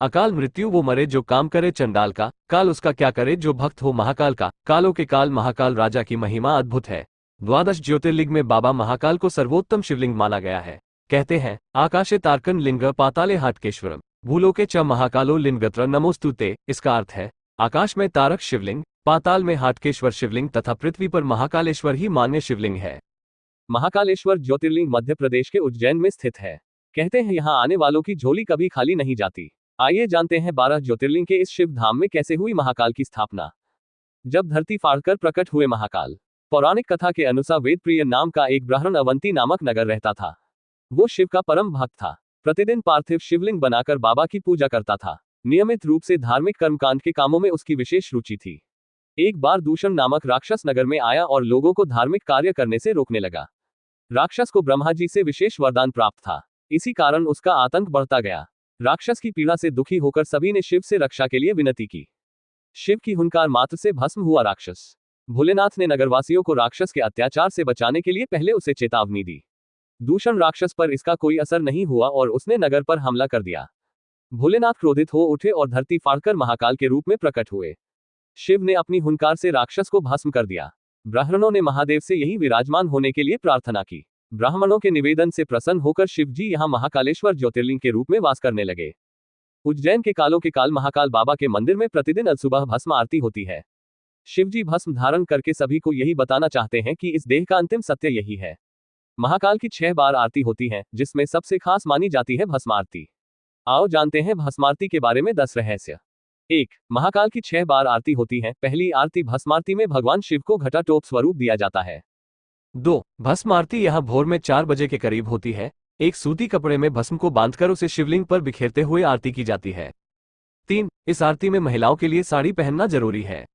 अकाल मृत्यु वो मरे जो काम करे चंडाल का, काल उसका क्या करे जो भक्त हो महाकाल का, कालों के काल महाकाल राजा की महिमा अद्भुत है। द्वादश ज्योतिर्लिंग में बाबा महाकाल को सर्वोत्तम शिवलिंग माना गया है। कहते हैं, आकाशे तारकन लिंग पाताले हाटकेश्वरम भूलोके च महाकालो लिंगत्र नमोस्तुते। इसका अर्थ है, आकाश में तारक शिवलिंग, पाताल में हाटकेश्वर शिवलिंग तथा पृथ्वी पर महाकालेश्वर ही मान्य शिवलिंग है। महाकालेश्वर ज्योतिर्लिंग मध्य प्रदेश के उज्जैन में स्थित है। कहते हैं यहाँ आने वालों की झोली कभी खाली नहीं जाती। आइए जानते हैं 12 ज्योतिर्लिंग के इस शिव धाम में कैसे हुई महाकाल की स्थापना। जब धरती फाड़कर प्रकट हुए महाकाल। पौराणिक कथा के अनुसार वेदप्रिय नाम का एक ब्राह्मण अवंती नामक नगर रहता था। वो शिव का परम भक्त था। प्रतिदिन पार्थिव शिवलिंग बनाकर बाबा की पूजा करता था। नियमित रूप से धार्मिक कर्मकांड के कामों में उसकी विशेष रुचि थी। एक बार दूषण नामक राक्षस नगर में आया और लोगों को धार्मिक कार्य करने से रोकने लगा। राक्षस को ब्रह्मा जी से विशेष वरदान प्राप्त था। इसी कारण उसका आतंक बढ़ता गया। राक्षस की पीड़ा से दुखी होकर सभी ने शिव से रक्षा के लिए विनती की। शिव की हुंकार मात्र से भस्म हुआ राक्षस। भोलेनाथ ने नगरवासियों को राक्षस के अत्याचार से बचाने के लिए पहले उसे चेतावनी दी। दूषण राक्षस पर इसका कोई असर नहीं हुआ और उसने नगर पर हमला कर दिया। भोलेनाथ क्रोधित हो उठे और धरती फाड़कर महाकाल के रूप में प्रकट हुए। शिव ने अपनी हुंकार से राक्षस को भस्म कर दिया। ब्राह्मणों ने महादेव से यही विराजमान होने के लिए प्रार्थना की। ब्राह्मणों के निवेदन से प्रसन्न होकर शिव जी यहाँ महाकालेश्वर ज्योतिर्लिंग के रूप में वास करने लगे। उज्जैन के कालों के काल महाकाल बाबा के मंदिर में प्रतिदिन सुबह भस्म आरती होती है। शिवजी भस्म धारण करके सभी को यही बताना चाहते हैं कि इस देह का अंतिम सत्य यही है। महाकाल की 6 बार आरती होती है, जिसमें सबसे खास मानी जाती है भस्म आरती। आओ जानते हैं भस्मारती के बारे में 10 रहस्य। 1. महाकाल की 6 बार आरती होती है। पहली आरती भस्मारती में भगवान शिव को घटाटोप स्वरूप दिया जाता है। 2. भस्म आरती यहाँ भोर में 4 बजे के करीब होती है। एक सूती कपड़े में भस्म को बांधकर उसे शिवलिंग पर बिखेरते हुए आरती की जाती है। 3. इस आरती में महिलाओं के लिए साड़ी पहनना जरूरी है।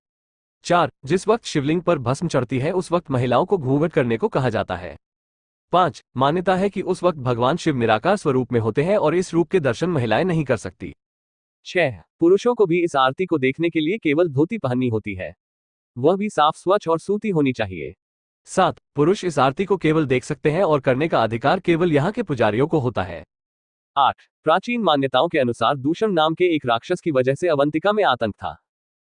4. जिस वक्त शिवलिंग पर भस्म चढ़ती है उस वक्त महिलाओं को घूंघट करने को कहा जाता है। 5. मान्यता है कि उस वक्त भगवान शिव निराकार स्वरूप में होते हैं और इस रूप के दर्शन महिलाएं नहीं कर सकती। 6. पुरुषों को भी इस आरती को देखने के लिए केवल धोती पहननी होती है, वह भी साफ स्वच्छ और सूती होनी चाहिए। 7. पुरुष इस आरती को केवल देख सकते हैं और करने का अधिकार केवल यहाँ के पुजारियों को होता है। 8. प्राचीन मान्यताओं के अनुसार दूषण नाम के एक राक्षस की वजह से अवंतिका में आतंक था।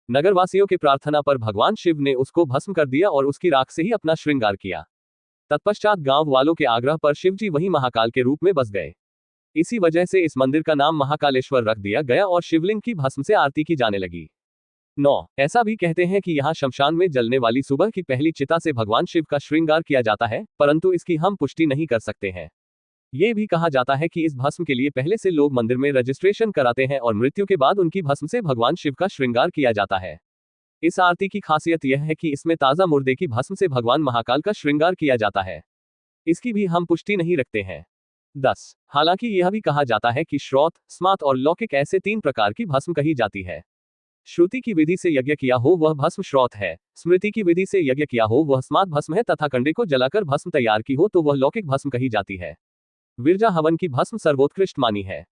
नगरवासियों की प्रार्थना पर भगवान शिव ने उसको भस्म कर दिया और उसकी राख से ही अपना श्रृंगार किया। तत्पश्चात गांव वालों के आग्रह पर शिवजी वहीं महाकाल के रूप में बस गए। इसी वजह से इस मंदिर का नाम महाकालेश्वर रख दिया गया और शिवलिंग की भस्म से आरती की जाने लगी। 9. ऐसा भी कहते हैं कि यहाँ शमशान में जलने वाली सुबह की पहली चिता से भगवान शिव का श्रृंगार किया जाता है, परंतु इसकी हम पुष्टि नहीं कर सकते हैं। ये भी कहा जाता है कि इस भस्म के लिए पहले से लोग मंदिर में रजिस्ट्रेशन कराते हैं और मृत्यु के बाद उनकी भस्म से भगवान शिव का श्रृंगार किया जाता है। इस आरती की खासियत यह है कि इसमें ताजा मुर्दे की भस्म से भगवान महाकाल का श्रृंगार किया जाता है। इसकी भी हम पुष्टि नहीं रखते हैं। 10. हालांकि यह भी कहा जाता है कि श्रौत, स्मार्त और लौकिक ऐसे 3 प्रकार की भस्म कही जाती है। श्रुति की विधि से यज्ञ किया हो वह भस्म श्रौत है, स्मृति की विधि से यज्ञ किया हो वह स्मार्त भस्म है तथा कंडे को जलाकर भस्म तैयार की हो तो वह लौकिक भस्म कही जाती है। विरजा हवन की भस्म सर्वोत्कृष्ट मानी है।